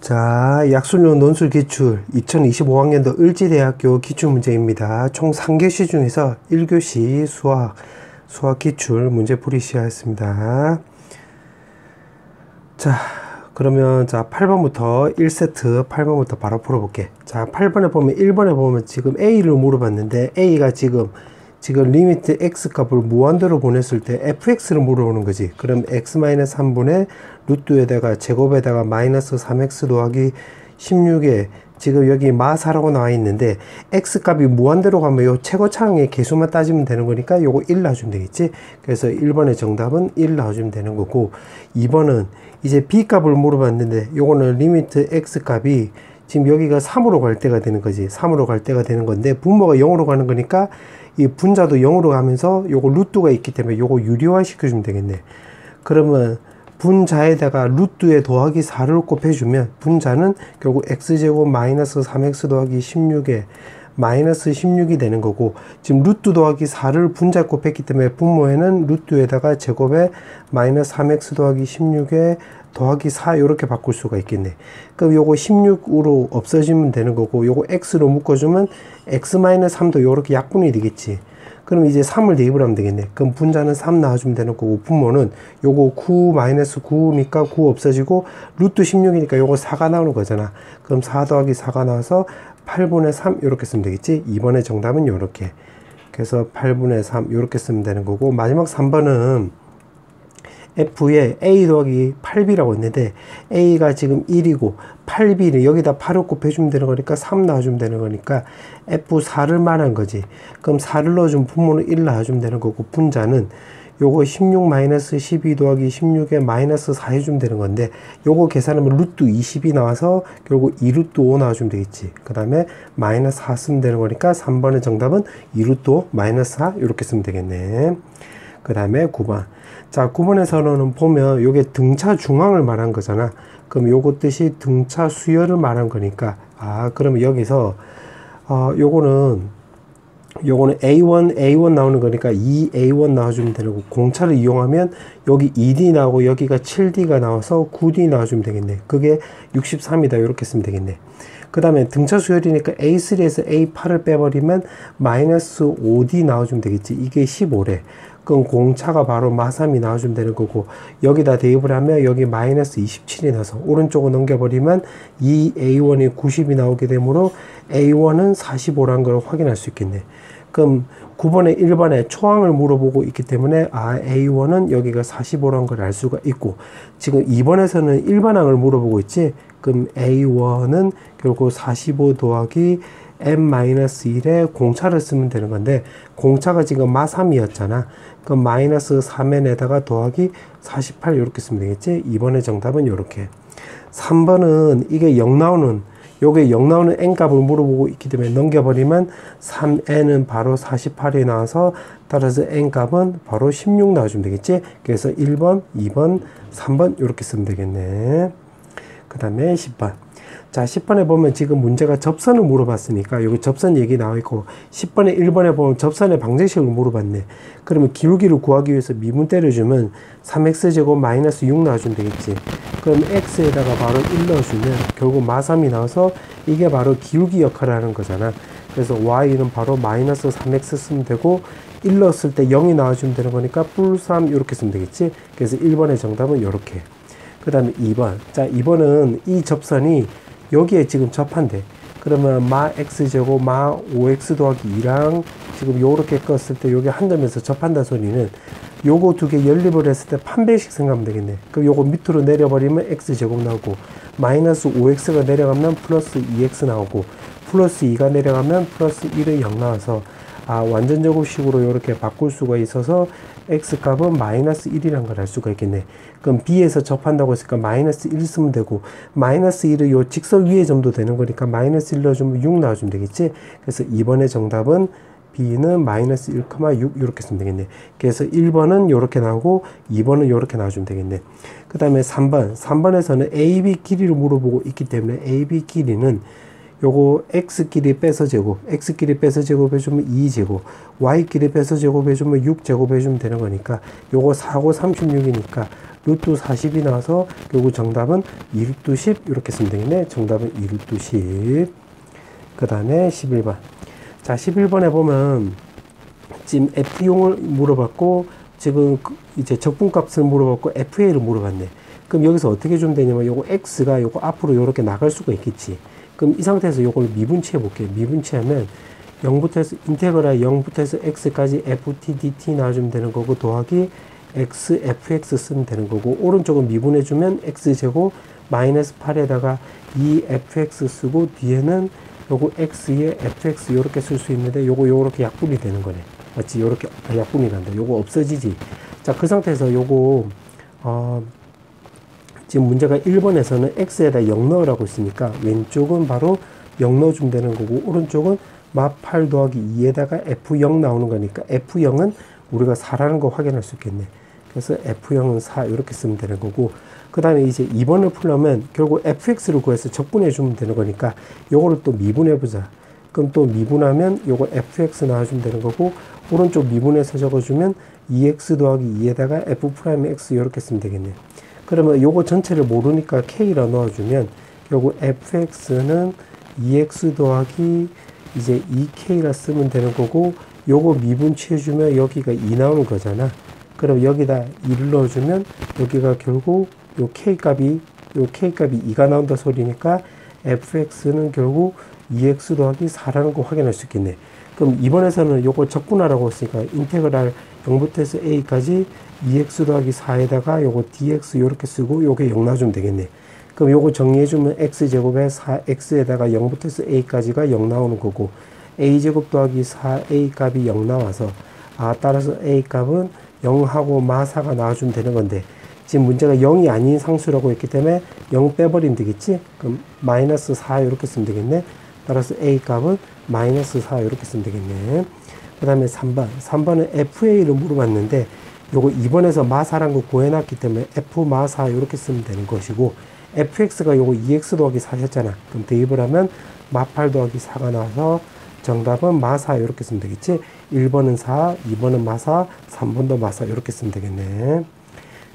자, 약술용 논술 기출 2025학년도 을지대학교 기출문제입니다. 총 3교시 중에서 1교시 수학 기출 문제풀이 시작했습니다. 자, 그러면 8번부터 1세트 8번부터 바로 풀어볼게. 자, 8번에 보면 1번에 보면 지금 A를 물어봤는데 A가 지금 리미트 x 값을 무한대로 보냈을 때 fx를 물어보는 거지. 그럼 x-3분의 루트에다가 제곱에다가 마이너스 3x 더하기 16에 지금 여기 마4라고 나와 있는데 x 값이 무한대로 가면 요 최고차항의 개수만 따지면 되는 거니까 요거 1 놔주면 되겠지. 그래서 1번의 정답은 1 놔주면 되는 거고, 2번은 이제 b 값을 물어봤는데 요거는 리미트 x 값이 지금 여기가 3으로 갈 때가 되는 거지. 3으로 갈 때가 되는 건데 분모가 0으로 가는 거니까 이 분자도 0으로 가면서 요거 루트가 있기 때문에 요거 유리화 시켜주면 되겠네. 그러면 분자에다가 루트에 더하기 4를 곱해주면 분자는 결국 x제곱 마이너스 3x 더하기 16에 마이너스 16이 되는 거고, 지금 루트 더하기 4를 분자에 곱했기 때문에 분모에는 루트에다가 제곱에 마이너스 3x 더하기 16에 더하기 4 이렇게 바꿀 수가 있겠네. 그럼 요거 16으로 없어지면 되는 거고, 요거 x로 묶어주면 x-3도 이렇게 약분이 되겠지. 그럼 이제 3을 대입을 하면 되겠네. 그럼 분자는 3 나와주면 되는 거고, 분모는 요거 9-9니까 9 없어지고 루트 16이니까 요거 4가 나오는 거잖아. 그럼 4 더하기 4가 나와서 8분의 3 이렇게 쓰면 되겠지. 2번의 정답은 요렇게. 그래서 8분의 3 이렇게 쓰면 되는 거고, 마지막 3번은 F에 A 더하기 8B라고 했는데 A가 지금 1이고 8B는 여기다 8을 곱해주면 되는 거니까 3 나와주면 되는 거니까 F4를 말한 거지. 그럼 4를 넣어주면 분모는 1 나와주면 되는 거고, 분자는 요거 16-12 더하기 16에 마이너스 4 해주면 되는 건데 요거 계산하면 루트 20이 나와서 결국 2루트 5 나와주면 되겠지. 그 다음에 마이너스 4 쓰면 되는 거니까 3번의 정답은 2루트 5 마이너스 4 이렇게 쓰면 되겠네. 그 다음에 9번. 자, 9번에서는 보면 요게 등차 중앙을 말한 거잖아. 그럼 요거 뜻이 등차 수열을 말한 거니까, 그러면 여기서 요거는 A1 나오는 거니까 2A1 나와주면 되고, 공차를 이용하면 여기 2D 나오고 여기가 7D가 나와서 9D 나와주면 되겠네. 그게 63이다 이렇게 쓰면 되겠네. 그 다음에 등차 수열이니까 A3에서 A8을 빼버리면 마이너스 5D 나와주면 되겠지. 이게 15래. 그럼 공차가 바로 마3이 나와주면 되는 거고, 여기다 대입을 하면 여기 마이너스 27이 나서 오른쪽으로 넘겨버리면 2A1이 90이 나오게 되므로 A1은 45라는 걸 확인할 수 있겠네. 그럼 9번에 1번에 초항을 물어보고 있기 때문에 A1은 여기가 45라는 걸 알 수가 있고, 지금 2번에서는 일반항을 물어보고 있지. 그럼 A1은 결국 45 더하기 m-1에 공차를 쓰면 되는 건데, 공차가 지금 마3이었잖아. 그럼 마이너스 3n에다가 더하기 48 이렇게 쓰면 되겠지. 2번의 정답은 이렇게. 3번은 이게 0 나오는 n값을 물어보고 있기 때문에 넘겨버리면 3n은 바로 48이 나와서 따라서 n값은 바로 16 나와주면 되겠지. 그래서 1번, 2번, 3번 이렇게 쓰면 되겠네. 그 다음에 10번. 자, 10번에 보면 지금 문제가 접선을 물어봤으니까 여기 접선 얘기 나와 있고, 10번에 1번에 보면 접선의 방정식을 물어봤네. 그러면 기울기를 구하기 위해서 미분 때려주면 3x제곱 마이너스 6 나와주면 되겠지. 그럼 x에다가 바로 1 넣어주면 결국 마3이 나와서 이게 바로 기울기 역할을 하는 거잖아. 그래서 y는 바로 마이너스 3x 쓰면 되고, 1 넣었을 때 0이 나와주면 되는 거니까 뿔 3 이렇게 쓰면 되겠지. 그래서 1번의 정답은 이렇게. 그 다음에 2번. 자, 2번은 이 접선이 여기에 지금 접한대. 그러면 마 x제곱 마 5x 더하기 2랑 지금 요렇게 껐을 때 여기 한 점에서 접한다 소리는 요거 두 개 연립을 했을 때 판별식 생각하면 되겠네. 그럼 요거 밑으로 내려버리면 x제곱 나오고, 마이너스 5x가 내려가면 플러스 2x 나오고, 플러스 2가 내려가면 플러스 1은 0 나와서 완전 제곱식으로 이렇게 바꿀 수가 있어서 x값은 마이너스 1이라는 걸 알 수가 있겠네. 그럼 b에서 접한다고 했으니까 마이너스 1 쓰면 되고, 마이너스 1은 요 직선 위에 점도 되는 거니까 마이너스 1 넣어주면 6 나와주면 되겠지. 그래서 2번의 정답은 b는 마이너스 1,6 이렇게 쓰면 되겠네. 그래서 1번은 이렇게 나오고 2번은 이렇게 나와주면 되겠네. 그 다음에 3번. 3번에서는 AB 길이를 물어보고 있기 때문에 AB 길이는 요거 x끼리 빼서 제곱, x끼리 빼서 제곱해주면 2제곱, y끼리 빼서 제곱해주면 6제곱해주면 되는 거니까 요거 4고 36이니까 루트 40이 나와서 결국 정답은 2루트 10 이렇게 쓰면 되겠네. 정답은 2루트 10. 그 다음에 11번. 자, 11번에 보면 지금 F용을 물어봤고 지금 이제 적분값을 물어봤고 FA를 물어봤네. 그럼 여기서 어떻게 좀 되냐면 요거 X가 요거 앞으로 요렇게 나갈 수가 있겠지. 그럼 이 상태에서 요걸 미분치해 볼게요. 미분치하면 0부터 해서 인테그랄 0부터 해서 X까지 FT DT 나와주면 되는 거고 더하기 X FX 쓰면 되는 거고 오른쪽은 미분해주면 X제곱 마이너스 8에다가 2FX 쓰고 뒤에는 요거 X에 FX 요렇게 쓸 수 있는데 요렇게 약분이 되는 거네. 맞지? 요렇게 약분이 난다. 요거 없어지지. 자, 그 상태에서 요거 지금 문제가 1번에서는 X에다 0 넣으라고 있으니까 왼쪽은 바로 0 넣어주면 되는 거고 오른쪽은 마8 더하기 2에다가 F0 나오는 거니까 F0은 우리가 4라는 거 확인할 수 있겠네. 그래서 F0은 4 이렇게 쓰면 되는 거고 그 다음에 이제 2번을 풀려면 결국 FX를 구해서 적분해 주면 되는 거니까 요거를 또 미분해 보자. 그럼 또 미분하면 요거 FX 나와주면 되는 거고 오른쪽 미분해서 적어주면 2X 더하기 2에다가 F'X 이렇게 쓰면 되겠네. 그러면 요거 전체를 모르니까 K라 넣어주면 결국 FX는 2X 더하기 이제 2K라 쓰면 되는 거고 요거 미분치해주면 여기가 2 나오는 거잖아. 그럼 여기다 2를 넣어주면 여기가 결국 요 K값이 2가 나온다 소리니까 FX는 결국 2X 더하기 4라는 거 확인할 수 있겠네. 그럼 이번에서는 요거 적분하라고 했으니까 인테그랄 0부터 해서 A까지 2X 더하기 4에다가 요거 DX 요렇게 쓰고 요게 0 놔주면 되겠네. 그럼 요거 정리해주면 X제곱에 4X에다가 0부터 해서 A까지가 0 나오는 거고 A제곱 더하기 4A 값이 0 나와서 따라서 A 값은 0하고 마4가 나와주면 되는 건데 지금 문제가 0이 아닌 상수라고 했기 때문에 0 빼버리면 되겠지? 그럼 마이너스 4 이렇게 쓰면 되겠네. 따라서 A 값은 마이너스 4 이렇게 쓰면 되겠네. 그 다음에 3번은 FA를 물어봤는데 요거 2번에서 마4란 거 구해놨기 때문에 F 마4 이렇게 쓰면 되는 것이고 FX가 요거 2X 더하기 4였잖아. 그럼 대입을 하면 마8 더하기 4가 나와서 정답은 마4 이렇게 쓰면 되겠지. 1번은 4, 2번은 마4, 3번도 마4 이렇게 쓰면 되겠네.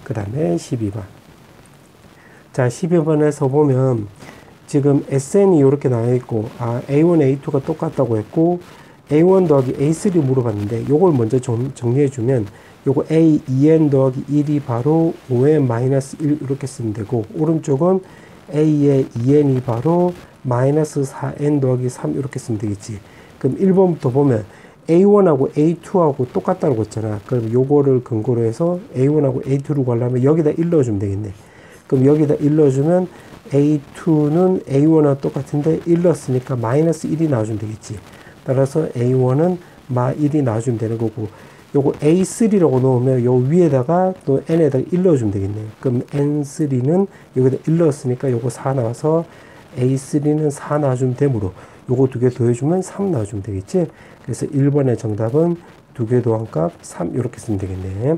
그 다음에 12번. 자, 12번에서 보면 지금 SN이 이렇게 나와 있고 A1, A2가 똑같다고 했고 A1 더하기 A3 물어봤는데 요걸 먼저 정리해 주면 요거 A, 2N 더하기 1이 바로 5N 마이너스 1 이렇게 쓰면 되고 오른쪽은 A의 2N이 바로 마이너스 4N 더하기 3 이렇게 쓰면 되겠지. 그럼 1번부터 보면 A1하고 A2하고 똑같다고 했잖아. 그럼 요거를 근거로 해서 A1하고 A2를 구하려면 여기다 1 넣어주면 되겠네. 그럼 여기다 1 넣어주면 A2는 A1하고 똑같은데 1 넣었으니까 마이너스 1이 나와주면 되겠지. 따라서 A1은 마 1이 나와주면 되는 거고 요거 A3라고 넣으면 요 위에다가 또 N에다가 1 넣어주면 되겠네. 그럼 N3는 여기다 1 넣었으니까 요거 4 나와서 A3는 4 나와주면 되므로 요거 두 개 더해주면 3 나와주면 되겠지. 그래서 1번의 정답은 두 개 더한 값 3 이렇게 쓰면 되겠네.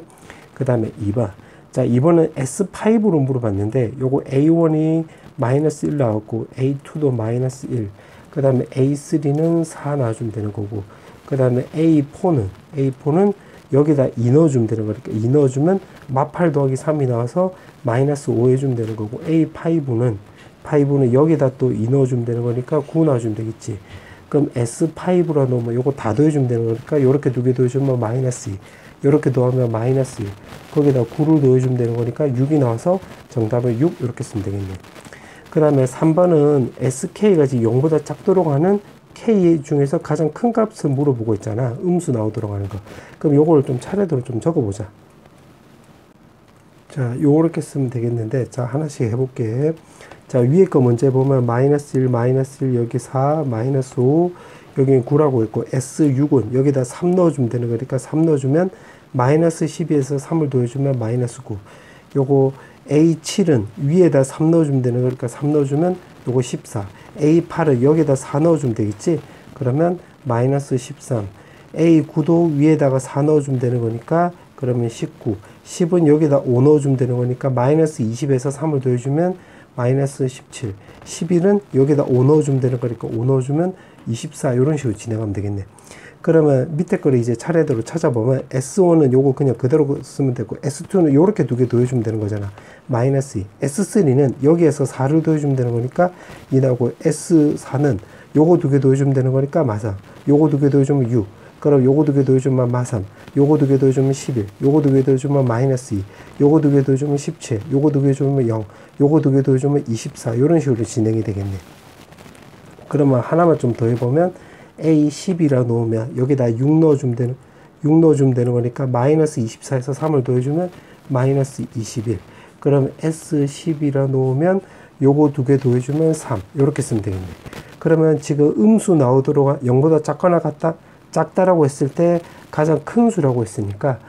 그 다음에 2번. 자, 2번은 S5로 물어봤는데 요거 A1이 마이너스 1 나왔고 A2도 마이너스 1. 그 다음에 A3는 4 나와주면 되는 거고 그 다음에 A4는 여기다 2 넣어주면 되는 거니까 2 넣어주면 마8 더하기 3이 나와서 마이너스 5 해주면 되는 거고 A5는 여기다 또 2 넣어주면 되는 거니까 9 넣어주면 되겠지. 그럼 S5로 넣으면 요거 다 더해주면 되는 거니까 요렇게 두 개 더해주면 마이너스 2 요렇게 더하면 마이너스 1 거기다 9를 더해주면 되는 거니까 6이 나와서 정답은 6 이렇게 쓰면 되겠네. 그 다음에 3번은 SK가 지금 0보다 작도록 하는 K 중에서 가장 큰 값을 물어보고 있잖아. 음수 나오도록 하는 거. 그럼 요거를 좀 차례대로 좀 적어보자. 자, 요렇게 쓰면 되겠는데, 자, 하나씩 해볼게. 자, 위에 거 먼저 보면 마이너스 1, 마이너스 1, 여기 4, 마이너스 5, 여기 9라고 있고, S6은 여기다 3 넣어주면 되는 거니까 3 넣어주면 마이너스 12에서 3을 더해주면 마이너스 9. 요거 A7은 위에다 3 넣어주면 되는 거니까 3 넣어주면 요거 14. A8은 여기다 4 넣어주면 되겠지? 그러면 마이너스 13. A9도 위에다가 4 넣어주면 되는 거니까 그러면 19. 10은 여기다 5 넣어주면 되는 거니까 마이너스 20에서 3을 더해주면 마이너스 17, 11은 여기다 5 넣어주면 되는 거니까 5 넣어주면 24 이런 식으로 진행하면 되겠네. 그러면 밑에 거를 이제 차례대로 찾아보면 S1은 요거 그냥 그대로 쓰면 되고 S2는 요렇게 두 개 더해주면 되는 거잖아. 마이너스 2. S3는 여기에서 4를 더해주면 되는 거니까 2 나오고 S4는 요거 두 개 더해주면 되는 거니까 마삼. 요거 두 개 더해주면 6. 그럼 요거 두 개 더해주면 마삼. 요거 두 개 더해주면 11. 요거 두 개 더해주면 마이너스 2. 요거 두 개 더해주면 17. 요거 두 개 더해주면 0. 요거 두 개 더해주면 24. 이런 식으로 진행이 되겠네. 그러면 하나만 좀 더 해보면 A10이라 놓으면 여기다 6 넣어주면 되는 거니까 마이너스 24에서 3을 더해주면 마이너스 21. 그럼 S10이라 놓으면 요거 두 개 더해주면 3. 이렇게 쓰면 되겠네. 그러면 지금 음수 나오도록 0보다 작거나 같다? 작다라고 했을 때 가장 큰 수라고 했으니까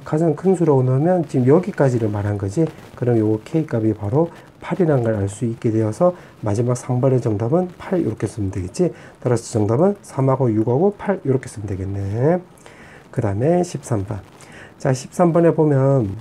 가장 큰 수라고 넣으면 지금 여기까지를 말한 거지. 그럼 요거 K 값이 바로 8이라는 걸 알 수 있게 되어서 마지막 상번의 정답은 8 이렇게 쓰면 되겠지. 따라서 정답은 3하고 6하고 8 이렇게 쓰면 되겠네. 그 다음에 13번. 자, 13번에 보면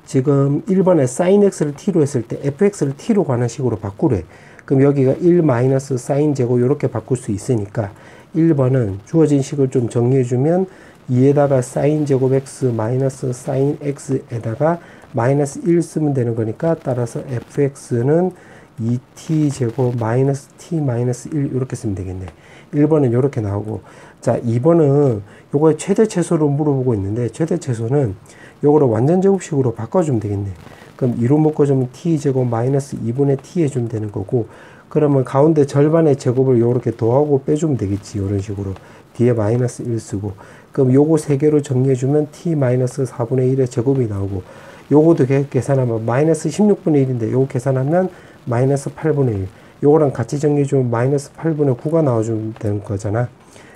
지금 1번에 sin x를 t로 했을 때 fx를 t로 가는 식으로 바꾸래. 그럼 여기가 1 마이너스 sin 제곱 이렇게 바꿀 수 있으니까 1번은 주어진 식을 좀 정리해주면 2에다가 sin 제곱 x 마이너스 sin x에다가 마이너스 1 쓰면 되는 거니까 따라서 fx는 2t 제곱 마이너스 t 마이너스 1 이렇게 쓰면 되겠네. 1번은 이렇게 나오고, 자 2번은 요거의 최대 최소를 물어보고 있는데 최대 최소는 요거를 완전 제곱식으로 바꿔주면 되겠네. 그럼 2로 묶어주면 t 제곱 마이너스 2분의 t 해주면 되는 거고, 그러면 가운데 절반의 제곱을 요렇게 더하고 빼주면 되겠지. 이런 식으로 뒤에 마이너스 1 쓰고, 그럼 요거 3개로 정리해주면 t 마이너스 4분의 1의 제곱이 나오고, 요거도 계산하면 마이너스 16분의 1인데 요거 계산하면 마이너스 8분의 1. 요거랑 같이 정리해주면 마이너스 8분의 9가 나와주면 되는 거잖아.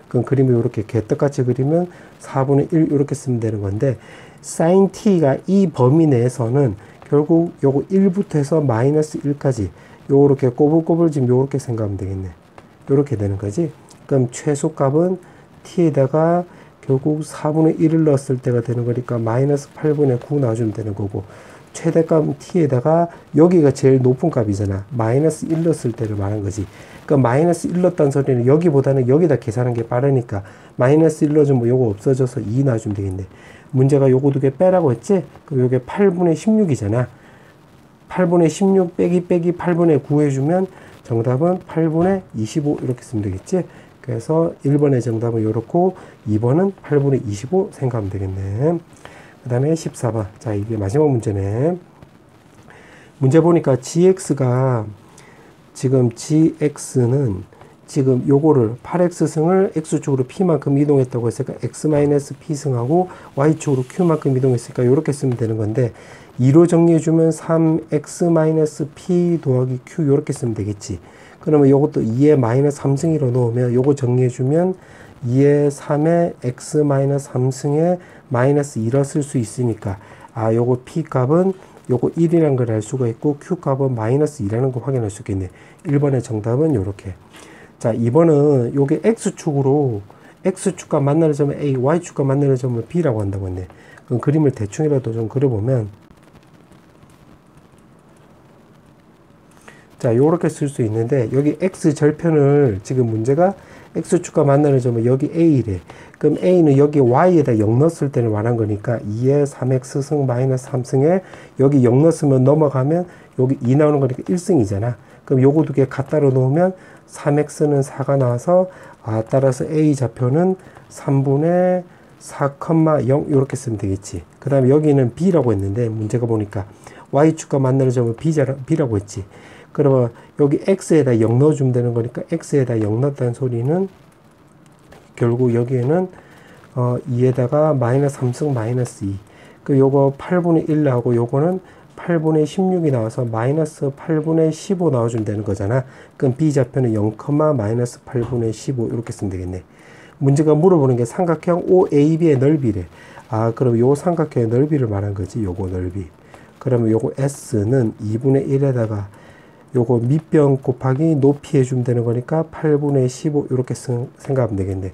그럼 그림을 이렇게 개떡같이 그리면 4분의 1 이렇게 쓰면 되는 건데, sin t가 이 범위 내에서는 결국 요거 1부터 해서 마이너스 1까지 요렇게 꼬불꼬불 지금 요렇게 생각하면 되겠네. 요렇게 되는 거지. 그럼 최소값은 t에다가 결국 4분의 1을 넣었을 때가 되는 거니까 마이너스 8분의 9 나와주면 되는 거고, 최대값 t에다가 여기가 제일 높은 값이잖아. 마이너스 1 넣었을 때를 말한 거지. 그러니까 마이너스 1 넣었다는 소리는 여기보다는 여기다 계산하는 게 빠르니까 마이너스 1 넣어주면 요거 없어져서 2 나와주면 되겠네. 문제가 요거 두 개 빼라고 했지? 그럼 요게 8분의 16이잖아. 8분의 16 빼기 8분의 9 해주면 정답은 8분의 25 이렇게 쓰면 되겠지? 그래서 1번의 정답은 요렇고 2번은 8분의 25 생각하면 되겠네. 그 다음에 14번. 자, 이게 마지막 문제네. 문제 보니까 gx가 지금 gx는 지금 요거를 8x승을 x축으로 p만큼 이동했다고 했으니까 x-p승하고 y축으로 q만큼 이동했으니까 요렇게 쓰면 되는 건데, 2로 정리해주면 3x-p 더하기 q 요렇게 쓰면 되겠지. 그러면 요것도 2에 마이너스 3승이로 넣으면 요거 정리해주면 2에 3에 x-3승에 마이너스 2라 쓸 수 있으니까, 아 요거 p 값은 요거 1이라는 걸 알 수가 있고 q 값은 마이너스 2라는 걸 확인할 수 있겠네. 1번의 정답은 요렇게. 자, 2번은 요게 x축과 만나는 점은 a, y축과 만나는 점은 b라고 한다고 했네. 그럼 그림을 대충이라도 좀 그려보면, 자, 요렇게 쓸 수 있는데, 여기 x 절편을 지금 문제가 x축과 만나는 점은 여기 a래. 그럼 a는 여기 y에다 0 넣었을 때를 말한 거니까 2에 3x승 마이너스 3승에 여기 0 넣었으면 넘어가면 여기 2 나오는 거니까 1승이잖아. 그럼 요거 두 개 갖다로 놓으면 3x는 4가 나와서, 따라서 a 좌표는 3분의 4,0 이렇게 쓰면 되겠지. 그 다음에 여기는 b라고 했는데 문제가 보니까 y축과 만나는 점은 b라고 했지. 그러면 여기 x에다 0 넣어주면 되는 거니까 x에다 0 넣었다는 소리는 결국 여기에는 2에다가 마이너스 3승 마이너스 2. 그 요거 8분의 1 나오고 요거는 8분의 16이 나와서 마이너스 8분의 15 나와주면 되는 거잖아. 그럼 b좌표는 0, 마이너스 8분의 15 이렇게 쓰면 되겠네. 문제가 물어보는 게 삼각형 OAB의 넓이래. 그럼 요 삼각형의 넓이를 말한 거지. 요거 넓이. 그러면 요거 S는 2분의 1에다가 요거 밑변 곱하기 높이 해주면 되는 거니까 8분의 15 이렇게 생각하면 되겠네.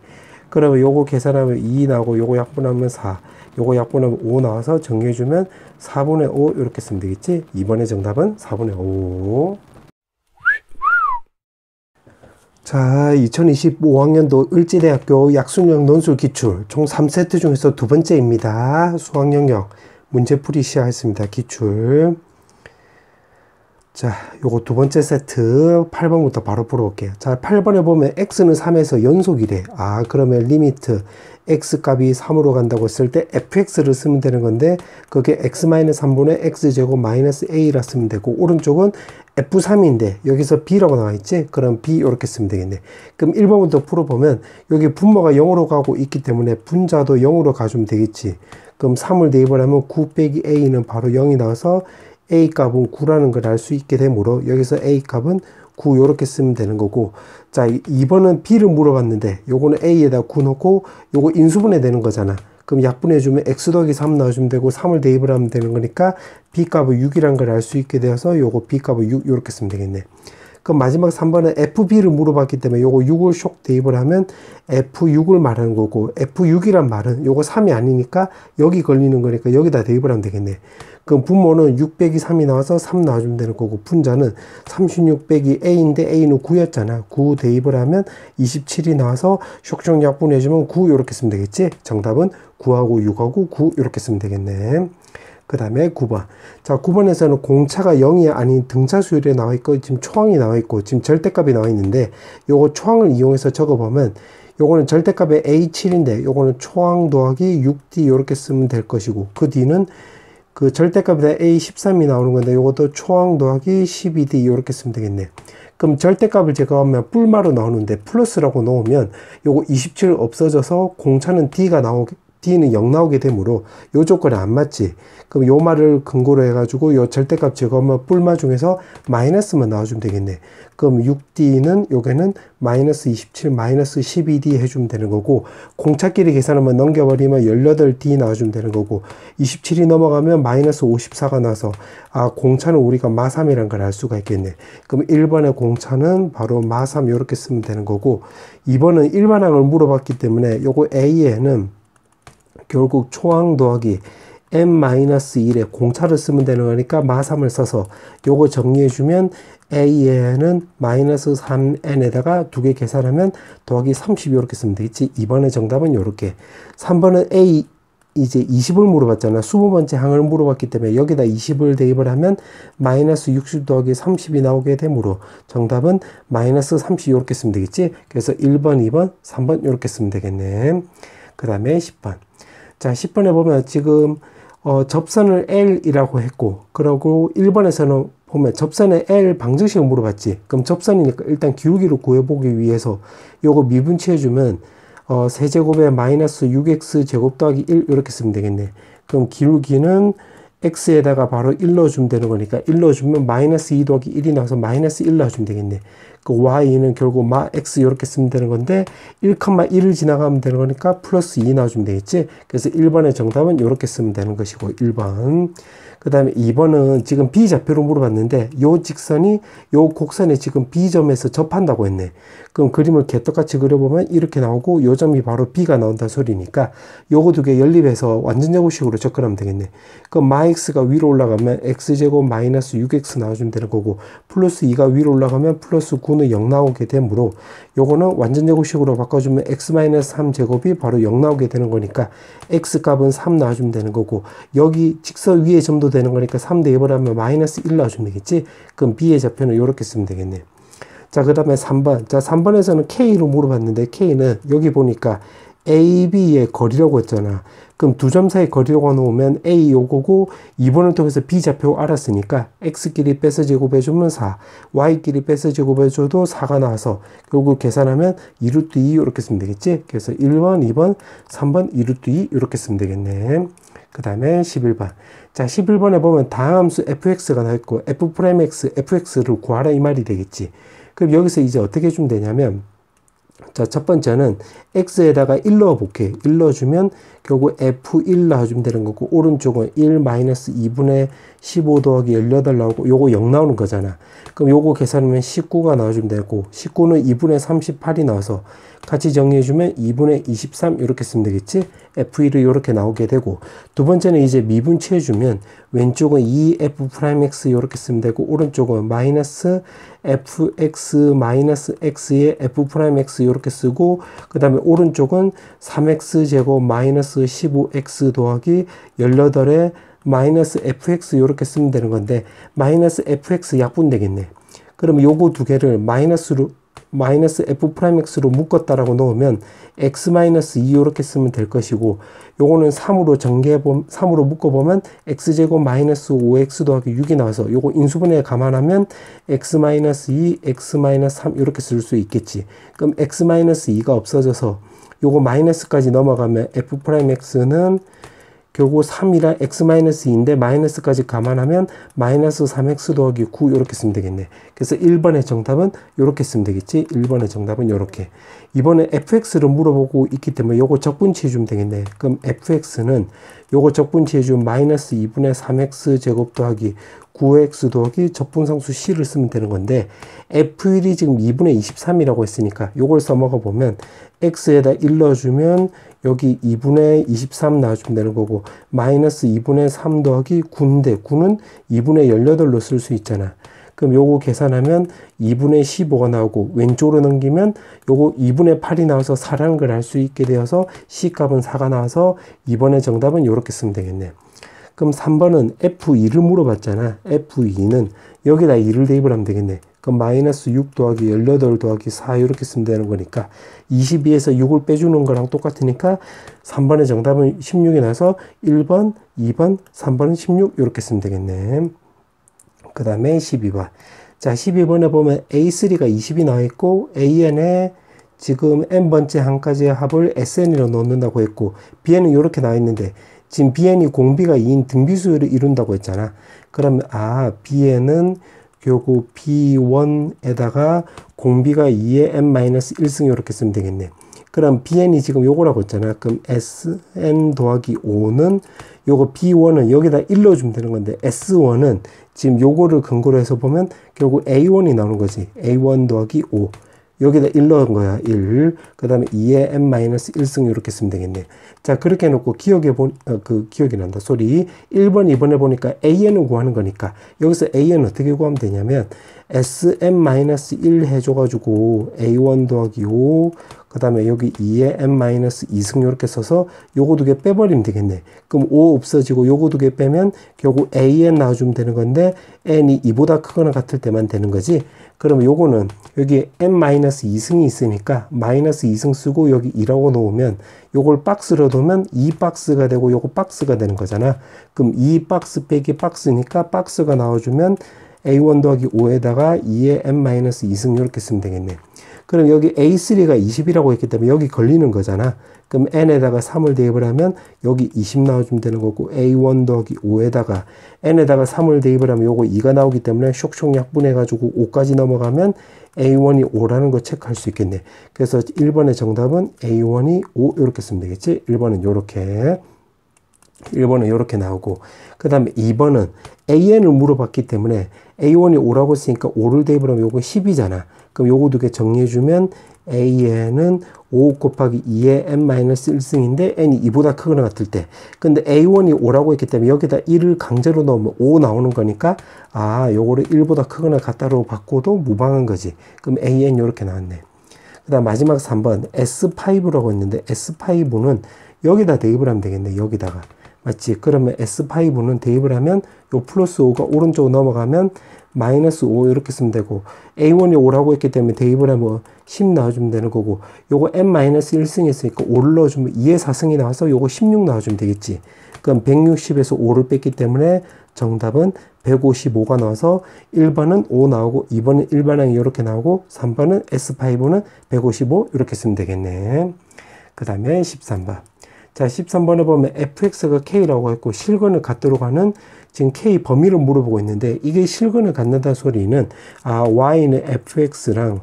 그러면 요거 계산하면 2 나오고 요거 약분하면 4, 요거 약분하면 5 나와서 정리해주면 4분의 5 이렇게 쓰면 되겠지. 이번에 정답은 4분의 5. 자, 2025학년도 을지대학교 약수영 논술 기출 총 3세트 중에서 두 번째입니다. 수학 영역 문제풀이 시작했습니다. 기출. 자, 요거 두 번째 세트 8번부터 바로 풀어볼게요. 자, 8번에 보면 x는 3에서 연속이래. 아, 그러면 리미트 x 값이 3으로 간다고 했을 때 fx를 쓰면 되는 건데 그게 x-3분의 x제곱 마이너스 a라 쓰면 되고, 오른쪽은 f3인데 여기서 b라고 나와 있지? 그럼 b 이렇게 쓰면 되겠네. 그럼 1번부터 풀어보면 여기 분모가 0으로 가고 있기 때문에 분자도 0으로 가주면 되겠지. 그럼 3을 대입을 하면 9 빼기 a는 바로 0이 나와서 a 값은 9라는 걸 알 수 있게 되므로 여기서 a 값은 9 요렇게 쓰면 되는 거고, 자, 2번은 b를 물어봤는데 요거는 a에다 9 넣고 요거 인수분해 되는 거잖아. 그럼 약분해 주면 x 더하기 3 나와주면 되고 3을 대입을 하면 되는 거니까 b 값은 6이란 걸 알 수 있게 되어서 요거 b 값은 6 요렇게 쓰면 되겠네. 그럼 마지막 3번은 fb를 물어봤기 때문에 요거 6을 쇽 대입을 하면 f6을 말하는 거고, f6이란 말은 요거 3이 아니니까 여기 걸리는 거니까 여기다 대입을 하면 되겠네. 그럼 분모는 6 빼기 3이 나와서 3 나와주면 되는 거고, 분자는 36 빼기 a인데 a는 9였잖아. 9 대입을 하면 27이 나와서 쇽쇽 약분해주면 9 이렇게 쓰면 되겠지. 정답은 9하고 6하고 9 이렇게 쓰면 되겠네. 그 다음에 9번. 자, 9번에서는 공차가 0이 아닌 등차수열에 나와 있고 지금 초항이 나와 있고 지금 절대값이 나와 있는데 요거 초항을 이용해서 적어보면 요거는 절대값의 A7인데 요거는 초항 더하기 6D 이렇게 쓰면 될 것이고, 그 D는 그 절대값에다 A13이 나오는 건데 요것도 초항 더하기 12D 이렇게 쓰면 되겠네. 그럼 절대값을 제거하면 뿔마로 나오는데 플러스라고 놓으면 요거 27 없어져서 공차는 D는 0 나오게 되므로 요 조건에 안 맞지. 그럼 요 말을 근거로 해가지고 요 절대값 제거하면 뿔마 중에서 마이너스만 나와주면 되겠네. 그럼 6D는 요게는 마이너스 27 마이너스 12D 해주면 되는 거고, 공차끼리 계산하면 넘겨버리면 18D 나와주면 되는 거고, 27이 넘어가면 마이너스 54가 나서 아, 공차는 우리가 마3이란 걸 알 수가 있겠네. 그럼 1번의 공차는 바로 마3 요렇게 쓰면 되는 거고, 2번은 일반항을 물어봤기 때문에 요거 A에는 결국 초항 더하기 n-1에 공차를 쓰면 되는 거니까 마3을 써서 요거 정리해주면 a에는 마이너스 3n에다가 두 개 계산하면 더하기 30 이렇게 쓰면 되겠지. 2번의 정답은 요렇게. 3번은 a 이제 20을 물어봤잖아. 20번째 항을 물어봤기 때문에 여기다 20을 대입을 하면 마이너스 60 더하기 30이 나오게 되므로 정답은 마이너스 30 이렇게 쓰면 되겠지. 그래서 1번, 2번, 3번 이렇게 쓰면 되겠네. 그 다음에 10번. 자, 10번에 보면 지금 접선을 L이라고 했고, 그러고 1번에서는 보면 접선의 L 방정식을 물어봤지. 그럼 접선이니까 일단 기울기를 구해보기 위해서 요거 미분치해주면 세제곱에 마이너스 6x 제곱 더하기 1 이렇게 쓰면 되겠네. 그럼 기울기는 x에다가 바로 1 넣어주면 되는 거니까 1 넣어주면 마이너스 2 더하기 1이 나와서 마이너스 1 넣어주면 되겠네. 그 y는 결국 마 x 이렇게 쓰면 되는 건데 1,1을 지나가면 되는 거니까 플러스 2 넣어주면 되겠지. 그래서 1번의 정답은 이렇게 쓰면 되는 것이고, 1번. 그 다음에 2번은 지금 B좌표로 물어봤는데 요 직선이 요 곡선에 지금 B점에서 접한다고 했네. 그럼 그림을 개떡같이 그려보면 이렇게 나오고 요 점이 바로 B가 나온다는 소리니까 요거 두 개 연립해서 완전제곱식으로 접근하면 되겠네. 그럼 마x가 위로 올라가면 x제곱 마이너스 6x 나와주면 되는 거고, 플러스 2가 위로 올라가면 플러스 9는 0 나오게 되므로 요거는 완전제곱식으로 바꿔주면 x-3 제곱이 바로 0 나오게 되는 거니까 x값은 3 나와주면 되는 거고, 여기 직선 위에 점도 되는 거니까 3 대입을 하면 마이너스 1 나와주면 되겠지. 그럼 B의 좌표는 이렇게 쓰면 되겠네. 자, 그 다음에 3번. 자, 3번에서는 K로 물어봤는데 K는 여기 보니까 A, B의 거리라고 했잖아. 그럼 두 점 사이 거리라고 놓으면 A 요거고 2번을 통해서 B 좌표 알았으니까 X끼리 빼서 제곱해주면 4, Y끼리 빼서 제곱해줘도 4가 나와서 결국 계산하면 2루트 2 이렇게 쓰면 되겠지. 그래서 1번, 2번, 3번 2루트 2 이렇게 쓰면 되겠네. 그 다음에 11번. 자, 11번에 보면 다함수 fx가 나와있고 f'x, fx를 구하라 이 말이 되겠지. 그럼 여기서 이제 어떻게 해주면 되냐면 자, 첫 번째는 x에다가 1 넣어볼게. 1 넣어주면 결국 f1 나와주면 되는 거고, 오른쪽은 1 마이너스 2분의 15 더하기 18 나오고, 요거 0 나오는 거잖아. 그럼 요거 계산하면 19가 나와주면 되고, 19는 2분의 38이 나와서 같이 정리해주면 2분의 23 이렇게 쓰면 되겠지. f1이 이렇게 나오게 되고, 두 번째는 이제 미분치해주면 왼쪽은 2f'(x) 이렇게 쓰면 되고, 오른쪽은 마이너스 fx 마이너스 x에 f'x 이렇게 쓰고, 그 다음에 오른쪽은 3x제곱 마이너스 15x 더하기 18에 마이너스 fx 이렇게 쓰면 되는 건데, 마이너스 fx 약분 되겠네. 그럼 요거 두 개를 마이너스 f'x로 묶었다라고 넣으면 x-2 이렇게 쓰면 될 것이고, 요거는 3으로 묶어보면 x제곱 마이너스 5x 더하기 6이 나와서 요거 인수분해 감안하면 x-2, x-3 이렇게 쓸 수 있겠지. 그럼 x-2가 없어져서 요거 마이너스까지 넘어가면 f'x는 결국 3이랑 x-2인데 마이너스까지 감안하면 마이너스 3x 더하기 9 이렇게 쓰면 되겠네. 그래서 1번의 정답은 이렇게 쓰면 되겠지. 1번의 정답은 이렇게. 이번에 fx를 물어보고 있기 때문에 요거 적분치해 주면 되겠네. 그럼 fx는 요거 적분치해 주면 마이너스 2분의 3x 제곱 더하기 9x 더하기 적분상수 c를 쓰면 되는 건데, f1이 지금 2분의 23이라고 했으니까 요걸 써먹어 보면 x에다 1 넣어주면 여기 2분의 23 나와주면 되는 거고, 마이너스 2분의 3 더하기 9인데 9는 2분의 18로 쓸 수 있잖아. 그럼 요거 계산하면 2분의 15가 나오고, 왼쪽으로 넘기면 요거 2분의 8이 나와서 4라는 걸 알 수 있게 되어서 C값은 4가 나와서 2번의 정답은 이렇게 쓰면 되겠네. 그럼 3번은 F2를 물어봤잖아. F2는 여기다 2를 대입을 하면 되겠네. 그럼 마이너스 6 더하기 18 더하기 4 이렇게 쓰면 되는 거니까 22에서 6을 빼주는 거랑 똑같으니까 3번의 정답은 16이 나서 1번, 2번, 3번은 16 이렇게 쓰면 되겠네. 그 다음에 12번. 자, 12번에 보면 A3가 20이 나와 있고, AN에 지금 n번째 한 가지의 합을 SN으로 넣는다고 했고, BN은 이렇게 나와 있는데, 지금 BN이 공비가 2인 등비수를 이룬다고 했잖아. 그러면, BN은 결국 B1에다가 공비가 2의 n-1승 이렇게 쓰면 되겠네. 그럼 BN이 지금 요거라고 했잖아. 그럼 SN 더하기 5는 요거 B1은 여기다 1 넣어주면 되는 건데, S1은 지금 요거를 근거로 해서 보면 결국 A1이 나오는 거지. A1 더하기 5. 여기다 1 넣은 거야. 1. 그 다음에 2의 n-1승 이렇게 쓰면 되겠네. 자, 그렇게 해놓고 기억이 난다. 소리. 1번, 2번에 보니까 AN을 구하는 거니까 여기서 AN 어떻게 구하면 되냐면 SN-1 해줘가지고 A1 더하기 5, 그 다음에 여기 2의 n-2승 이렇게 써서 요거 두 개 빼버리면 되겠네. 그럼 5 없어지고 요거 두 개 빼면 결국 AN 나와주면 되는 건데, n이 2보다 크거나 같을 때만 되는 거지. 그러면 요거는 여기 n-2승이 있으니까 마이너스 2승 쓰고 여기 2라고 놓으면 요걸 박스로 놓으면 2박스가 되고 요거 박스가 되는 거잖아. 그럼 2박스 빼기 박스니까 박스가 나와주면 A1 더하기 5에다가 2의 n-2승 이렇게 쓰면 되겠네. 그럼 여기 A3가 20이라고 했기 때문에 여기 걸리는 거잖아. 그럼 n에다가 3을 대입을 하면 여기 20 나와주면 되는 거고, A1 더하기 5에다가 n에다가 3을 대입을 하면 요거 2가 나오기 때문에 쇽쇽 약분해가지고 5까지 넘어가면 A1이 5라는 거 체크할 수 있겠네. 그래서 1번의 정답은 A1이 5 이렇게 쓰면 되겠지. 1번은 요렇게. 1번은 이렇게 나오고, 그 다음에 2번은 AN을 물어봤기 때문에 A1이 5라고 했으니까 5를 대입을 하면 요거 10이잖아. 그럼 요거 두 개 정리해주면 AN은 5 곱하기 2의 n-1승인데 n이 2보다 크거나 같을 때. 근데 A1이 5라고 했기 때문에 여기다 1을 강제로 넣으면 5 나오는 거니까, 요거를 1보다 크거나 같다로 바꿔도 무방한 거지. 그럼 AN 요렇게 나왔네. 그 다음 마지막 3번 S5라고 했는데, S5는 여기다 대입을 하면 되겠네. 여기다가. 맞지? 그러면 S5는 대입을 하면 요 플러스 5가 오른쪽으로 넘어가면 마이너스 5 이렇게 쓰면 되고, A1이 5라고 했기 때문에 대입을 하면 10 나와주면 되는 거고, 요거 n-1승 했으니까 5를 넣어주면 2의 4승이 나와서 요거 16 나와주면 되겠지. 그럼 160에서 5를 뺐기 때문에 정답은 155가 나와서 1번은 5 나오고, 2번은 일반항이 이렇게 나오고, 3번은 S5는 155 이렇게 쓰면 되겠네. 그 다음에 13번. 자, 13번에 보면 fx가 k라고 했고, 실근을 갖도록 하는 지금 k 범위를 물어보고 있는데, 이게 실근을 갖는다 소리는 y는 fx랑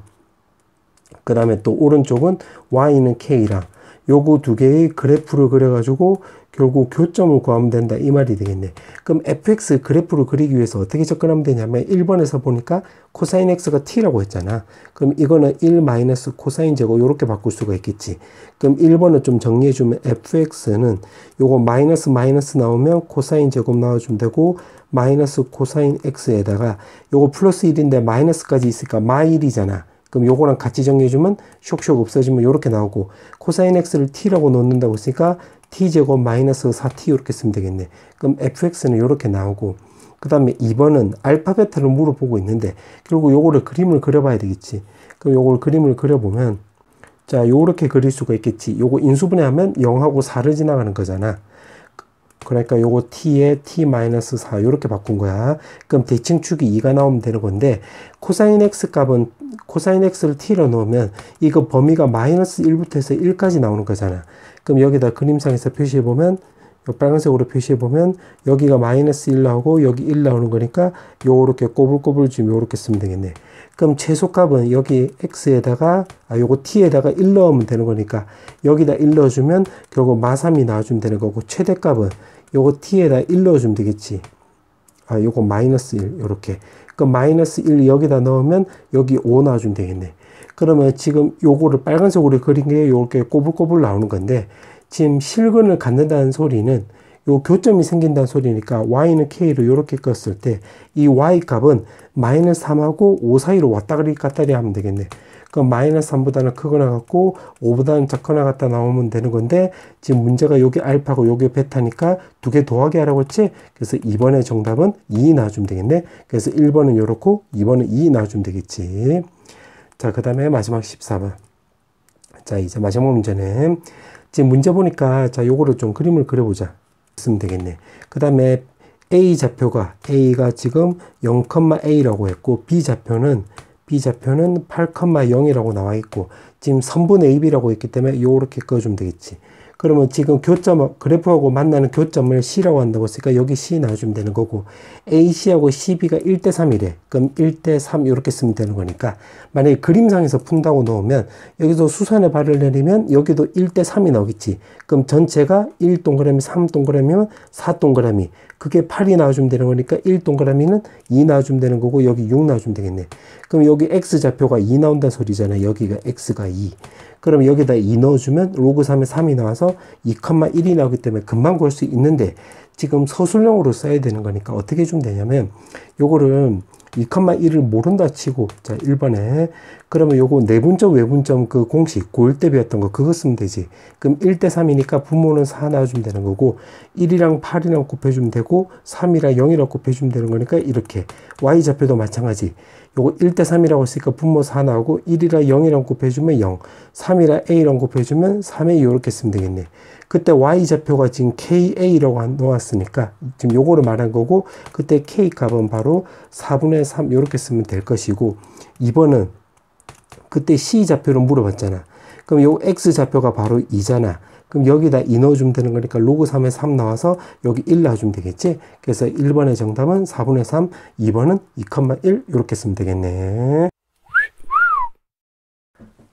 그 다음에 또 오른쪽은 y는 k랑 요거 두 개의 그래프를 그려가지고 결국 교점을 구하면 된다 이 말이 되겠네. 그럼 fx 그래프를 그리기 위해서 어떻게 접근하면 되냐면 1번에서 보니까 코사인 x가 t라고 했잖아. 그럼 이거는 1 마이너스 코사인 제곱 이렇게 바꿀 수가 있겠지. 그럼 1번을 좀 정리해주면 fx는 요거 마이너스 마이너스 나오면 코사인 제곱 나와주면 되고 마이너스 코사인 x에다가 요거 플러스 1인데 마이너스까지 있으니까 마1이잖아. 그럼 요거랑 같이 정리해주면 쇽쇽 없어지면 요렇게 나오고 코사인 x를 t라고 놓는다고 했으니까 t제곱 마이너스 4t 이렇게 쓰면 되겠네. 그럼 fx는 이렇게 나오고 그 다음에 2번은 알파 베타를 물어보고 있는데 결국 요거를 그림을 그려봐야 되겠지. 그럼 요걸 그림을 그려보면 자 요렇게 그릴 수가 있겠지. 요거 인수분해하면 0하고 4를 지나가는 거잖아. 그러니까 요거 t에 t-4 요렇게 바꾼 거야. 그럼 대칭축이 2가 나오면 되는 건데 코사인 x 값은 코사인 x를 t로 넣으면 이거 범위가 마이너스 1부터 해서 1까지 나오는 거잖아. 그럼 여기다 그림상에서 표시해보면 빨간색으로 표시해보면 여기가 마이너스 1 나오고 여기 1 나오는 거니까 요렇게 꼬불꼬불 지금 요렇게 쓰면 되겠네. 그럼 최소값은 여기 x에다가 요거 t에다가 1 넣으면 되는 거니까 여기다 1 넣어주면 결국 마3이 나와주면 되는 거고 최대값은 요거 t에다 1 넣어주면 되겠지. 요거 마이너스 1 요렇게. 그럼 마이너스 1 여기다 넣으면 여기 5 나와주면 되겠네. 그러면 지금 요거를 빨간색으로 그린 게 요렇게 꼬불꼬불 나오는 건데 지금 실근을 갖는다는 소리는 요 교점이 생긴다는 소리니까 y는 k로 요렇게 껐을 때 이 y 값은 마이너스 3하고 5 사이로 왔다리 갔다리 하면 되겠네. 그럼 마이너스 3보다는 크거나 같고 5보다는 작거나 같다 나오면 되는 건데 지금 문제가 여기 알파고 여기 베타니까 두 개 더하기 하라고 했지. 그래서 2번의 정답은 2 나와주면 되겠네. 그래서 1번은 요렇고 2번은 2 나와주면 되겠지. 자, 그 다음에 마지막 14번. 자, 이제 마지막 문제는 지금 문제 보니까 자, 요거를 좀 그림을 그려보자. 쓰면 되겠네. 그 다음에 A 좌표가 A가 지금 0,A라고 했고 B 좌표는 8,0이라고 나와 있고 지금 선분 AB라고 있기 때문에 요렇게 그어주면 되겠지. 그러면 지금 교점, 그래프하고 만나는 교점을 C라고 한다고 했으니까 여기 C 나와주면 되는 거고 AC하고 CB가 1대3이래. 그럼 1대3 이렇게 쓰면 되는 거니까 만약에 그림상에서 푼다고 넣으면 여기서 수선의 발을 내리면 여기도 1대3이 나오겠지. 그럼 전체가 1동그라미, 3동그라미면 4동그라미. 그게 8이 나와주면 되는 거니까 1동그라미는 2 나와주면 되는 거고 여기 6 나와주면 되겠네. 그럼 여기 X좌표가 2 나온다는 소리잖아요. 여기가 X가 2. 그럼 여기다 2 넣어주면 로그 3에 3이 나와서 2,1이 나오기 때문에 금방 구할 수 있는데 지금 서술형으로 써야 되는 거니까 어떻게 해주면 되냐면 요거를 2,1을 모른다 치고 자 1번에 그러면 요거 내분점 외분점 그 공식 고1 때 배웠던 거 그거 쓰면 되지. 그럼 1대3이니까 분모는 4 나와주면 되는 거고 1이랑 8이랑 곱해주면 되고 3이랑 0이랑 곱해주면 되는 거니까 이렇게 y좌표도 마찬가지. 요거 1대3이라고 했으니까 분모 4 나오고 1이랑 0이랑 곱해주면 0 3이랑 a랑 곱해주면 3a 요렇게 쓰면 되겠네. 그때 y좌표가 지금 ka라고 놓았으니까 지금 요거를 말한 거고 그때 k 값은 바로 4분의 3 요렇게 쓰면 될 것이고 2번은 그때 c좌표를 물어봤잖아. 그럼 요 x좌표가 바로 2잖아. 그럼 여기다 2 넣어주면 되는 거니까 로그 3에 3 나와서 여기 1 넣어주면 되겠지. 그래서 1번의 정답은 4분의 3, 2번은 2,1 이렇게 쓰면 되겠네.